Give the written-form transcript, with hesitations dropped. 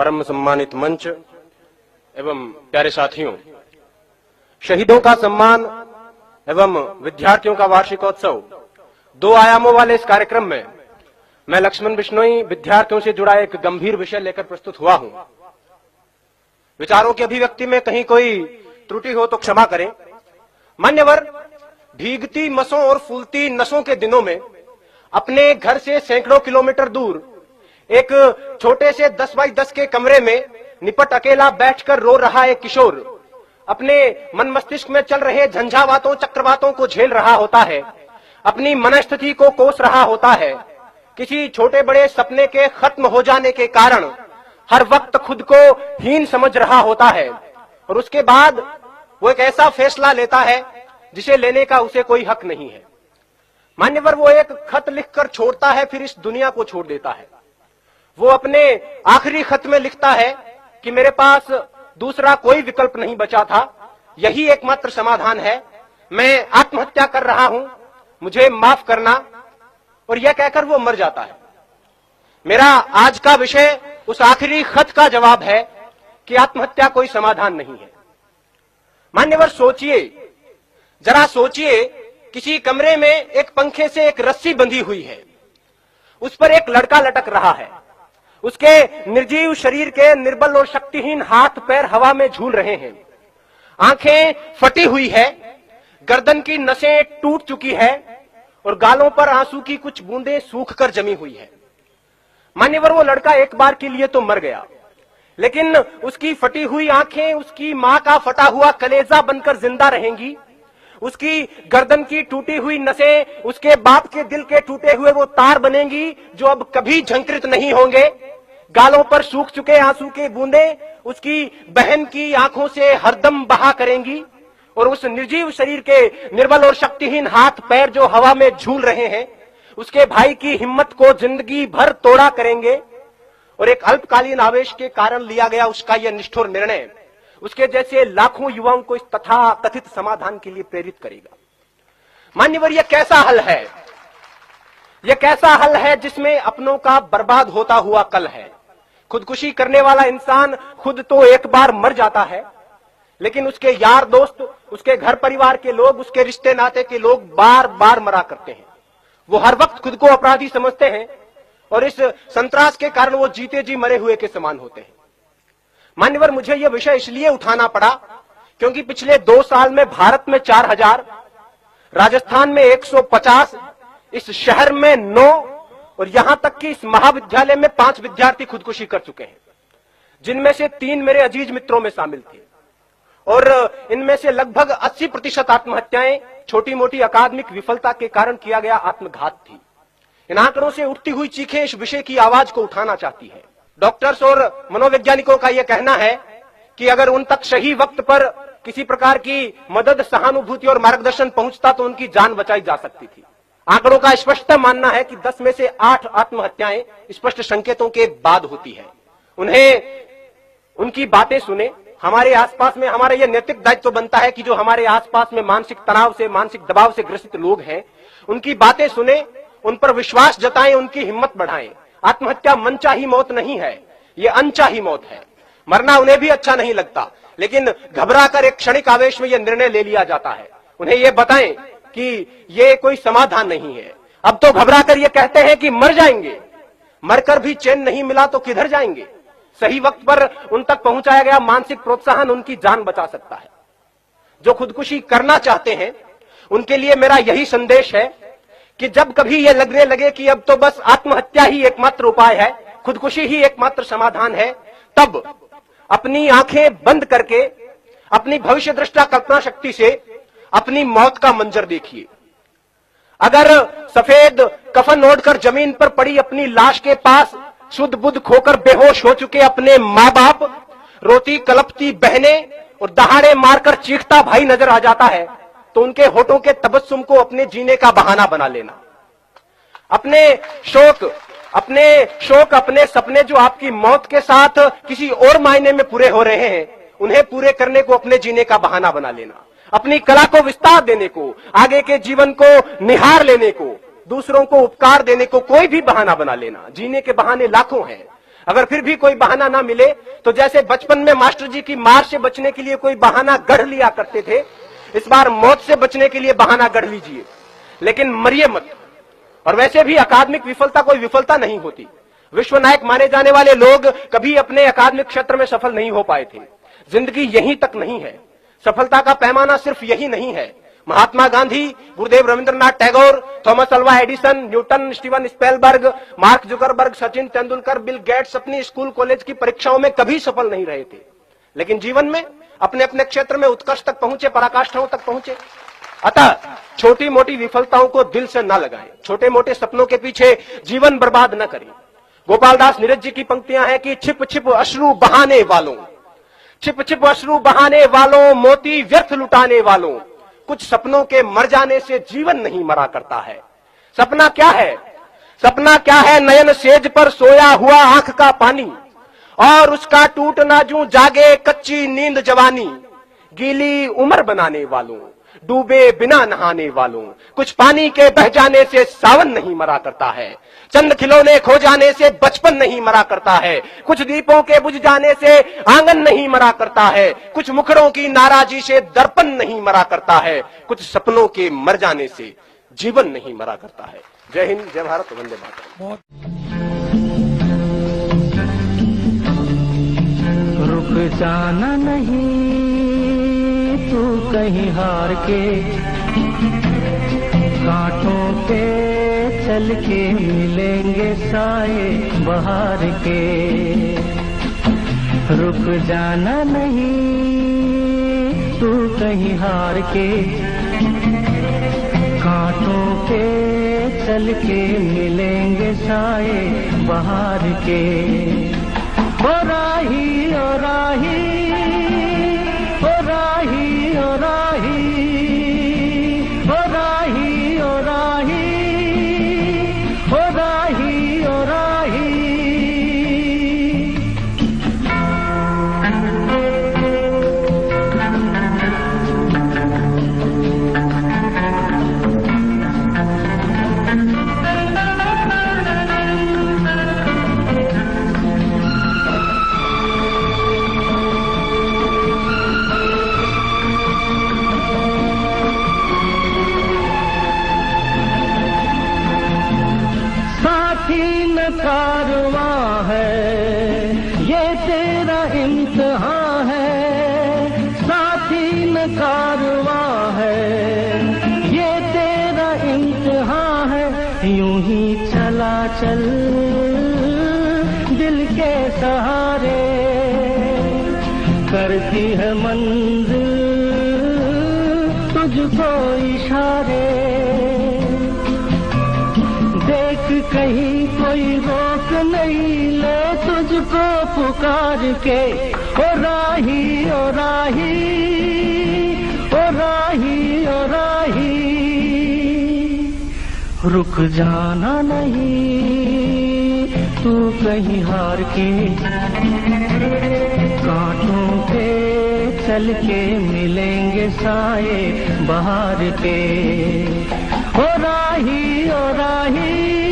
परम सम्मानित मंच एवं प्यारे साथियों, शहीदों का सम्मान एवं विद्यार्थियों का वार्षिकोत्सव दो आयामों वाले इस कार्यक्रम में मैं लक्ष्मण बिश्नोई विद्यार्थियों से जुड़ा एक गंभीर विषय लेकर प्रस्तुत हुआ हूं। विचारों की अभिव्यक्ति में कहीं कोई त्रुटि हो तो क्षमा करें। मान्यवर, भीगती मसों और फूलती नसों के दिनों में अपने घर से सैकड़ों किलोमीटर दूर एक छोटे से 10 बाई 10 के कमरे में निपट अकेला बैठकर रो रहा एक किशोर अपने मन मस्तिष्क में चल रहे झंझावातों चक्रवातों को झेल रहा होता है, अपनी मनस्थिति को कोस रहा होता है। किसी छोटे बड़े सपने के खत्म हो जाने के कारण हर वक्त खुद को हीन समझ रहा होता है और उसके बाद वो एक ऐसा फैसला लेता है जिसे लेने का उसे कोई हक नहीं है। मान्यवर, वो एक खत लिखकर छोड़ता है, फिर इस दुनिया को छोड़ देता है। वो अपने आखिरी खत में लिखता है कि मेरे पास दूसरा कोई विकल्प नहीं बचा था, यही एकमात्र समाधान है, मैं आत्महत्या कर रहा हूं, मुझे माफ करना। और यह कहकर वो मर जाता है। मेरा आज का विषय उस आखिरी खत का जवाब है कि आत्महत्या कोई समाधान नहीं है। मान्यवर, सोचिए, जरा सोचिए, किसी कमरे में एक पंखे से एक रस्सी बंधी हुई है, उस पर एक लड़का लटक रहा है, उसके निर्जीव शरीर के निर्बल और शक्तिहीन हाथ पैर हवा में झूल रहे हैं, आंखें फटी हुई है, गर्दन की नसें टूट चुकी है और गालों पर आंसू की कुछ बूंदें सूख कर जमी हुई है। मान्यवर, वो लड़का एक बार के लिए तो मर गया, लेकिन उसकी फटी हुई आंखें उसकी मां का फटा हुआ कलेजा बनकर जिंदा रहेंगी। उसकी गर्दन की टूटी हुई नसें उसके बाप के दिल के टूटे हुए वो तार बनेंगी जो अब कभी झंकृत नहीं होंगे। गालों पर सूख चुके आंसू के बूंदें उसकी बहन की आंखों से हरदम बहा करेंगी और उस निर्जीव शरीर के निर्बल और शक्तिहीन हाथ पैर जो हवा में झूल रहे हैं उसके भाई की हिम्मत को जिंदगी भर तोड़ा करेंगे। और एक अल्पकालीन आवेश के कारण लिया गया उसका यह निष्ठुर निर्णय उसके जैसे लाखों युवाओं को इस तथा कथित समाधान के लिए प्रेरित करेगा। मान्यवर, यह कैसा हल है? यह कैसा हल है जिसमें अपनों का बर्बाद होता हुआ कल है। खुदकुशी करने वाला इंसान खुद तो एक बार मर जाता है, लेकिन उसके यार दोस्त, उसके घर परिवार के लोग, उसके रिश्ते नाते के लोग बार बार मरा करते हैं। वो हर वक्त खुद को अपराधी समझते हैं और इस संतरास के कारण वो जीते जी मरे हुए के समान होते हैं। मान्यवर, मुझे यह विषय इसलिए उठाना पड़ा क्योंकि पिछले 2 साल में भारत में 4000, राजस्थान में 150, इस शहर में 9 और यहां तक कि इस महाविद्यालय में 5 विद्यार्थी खुदकुशी कर चुके हैं, जिनमें से 3 मेरे अजीज मित्रों में शामिल थे। और इनमें से लगभग 80% आत्महत्याएं छोटी मोटी अकादमिक विफलता के कारण किया गया आत्मघात थी। इन आंकड़ों से उठती हुई चीखें इस विषय की आवाज को उठाना चाहती है। डॉक्टर्स और मनोवैज्ञानिकों का यह कहना है कि अगर उन तक सही वक्त पर किसी प्रकार की मदद, सहानुभूति और मार्गदर्शन पहुंचता तो उनकी जान बचाई जा सकती थी। आंकड़ों का स्पष्ट मानना है कि 10 में से 8 आत्महत्याएं स्पष्ट संकेतों के बाद होती है। उन्हें उनकी बातें सुने। हमारे आसपास में हमारा यह नैतिक दायित्व बनता है कि जो हमारे आसपास में मानसिक तनाव से, मानसिक दबाव से ग्रसित लोग हैं, उनकी बातें सुने, उन पर विश्वास जताएं, उनकी हिम्मत बढ़ाएं। आत्महत्या मनचाही मौत नहीं है, ये अनचाही मौत है। मरना उन्हें भी अच्छा नहीं लगता, लेकिन घबराकर एक क्षणिक आवेश में यह निर्णय ले लिया जाता है। उन्हें यह बताएं कि ये कोई समाधान नहीं है। अब तो घबराकर ये कहते हैं कि मर जाएंगे, मरकर भी चैन नहीं मिला तो किधर जाएंगे। सही वक्त पर उन तक पहुंचाया गया मानसिक प्रोत्साहन उनकी जान बचा सकता है। जो खुदकुशी करना चाहते हैं उनके लिए मेरा यही संदेश है कि जब कभी यह लगने लगे कि अब तो बस आत्महत्या ही एकमात्र उपाय है, खुदकुशी ही एकमात्र समाधान है, तब अपनी आंखें बंद करके अपनी भविष्य दृष्टा कल्पना शक्ति से अपनी मौत का मंजर देखिए। अगर सफेद कफन ओढ़कर जमीन पर पड़ी अपनी लाश के पास शुद्ध बुद्ध खोकर बेहोश हो चुके अपने मां बाप, रोती कलपती बहनें और दहाड़े मारकर चीखता भाई नजर आ जाता है तो उनके होठों के तबस्सुम को अपने जीने का बहाना बना लेना। अपने शोक, अपने सपने जो आपकी मौत के साथ किसी और मायने में पूरे हो रहे हैं, उन्हें पूरे करने को अपने जीने का बहाना बना लेना। अपनी कला को विस्तार देने को, आगे के जीवन को निहार लेने को, दूसरों को उपकार देने को कोई भी बहाना बना लेना। जीने के बहाने लाखों हैं। अगर फिर भी कोई बहाना ना मिले तो जैसे बचपन में मास्टर जी की मार से बचने के लिए कोई बहाना गढ़ लिया करते थे, इस बार मौत से बचने के लिए बहाना गढ़ लीजिए, लेकिन मरिए मत। और वैसे भी अकादमिक विफलता कोई विफलता नहीं होती। विश्व नायक माने जाने वाले लोग कभी अपने अकादमिक क्षेत्र में सफल नहीं हो पाए थे। जिंदगी यहीं तक नहीं है, सफलता का पैमाना सिर्फ यही नहीं है। Mahatma Gandhi, Gurudev Rabindranath Tagore, Thomas Alva Edison, Newton, Steven Spielberg, Mark Zuckerberg, Sachin Tendulkar, Bill Gates अपनी स्कूल कॉलेज की परीक्षाओं में कभी सफल नहीं रहे थे, लेकिन जीवन में अपने अपने क्षेत्र में उत्कर्ष तक पहुंचे, पराकाष्ठाओं तक पहुंचे। अतः छोटी मोटी विफलताओं को दिल से न लगाएं, छोटे मोटे सपनों के पीछे जीवन बर्बाद न करें। गोपाल दास नीरज जी की पंक्तियां हैं कि छिप छिप अश्रु बहाने वालों, छिप छिप अश्रु बहाने वालों, मोती व्यर्थ लुटाने वालों, कुछ सपनों के मर जाने से जीवन नहीं मरा करता है। सपना क्या है? सपना क्या है? नयन सेज पर सोया हुआ आंख का पानी, और उसका टूटना जूं जागे कच्ची नींद जवानी। गीली उम्र बनाने वालों, डूबे बिना नहाने वालों, कुछ पानी के बह जाने से सावन नहीं मरा करता है। चंद खिलौने खो जाने से बचपन नहीं मरा करता है। कुछ दीपों के बुझ जाने से आंगन नहीं मरा करता है। कुछ मुखड़ों की नाराजी से दर्पण नहीं मरा करता है। कुछ सपनों के मर जाने से जीवन नहीं मरा करता है। जय हिंद, जय भारत, वंदे मातरम। रुक जाना नहीं तू कहीं हार के, कांटों पे चल के मिलेंगे साए बहार के। रुक जाना नहीं तू कहीं हार के, कांटों पे चल के मिलेंगे साए बहार के। ओ राही ओ राही ओ राही ओ राही ओ राही ओ राही ओ राही ओ राही। कारवां है ये तेरा इम्तिहान है, साथी न कारवां है ये तेरा इम्तिहान है। यूं ही चला चल दिल के सहारे, करती है मंजिल तुझको इशारे। देख कहीं कोई रोक नहीं ले तुझको पुकार के। ओ राही ओ राही ओ राही ओ राही। रुक जाना नहीं तू कहीं हार के, कांटों पे चल के मिलेंगे साए बहार के। ओ राही ओ राही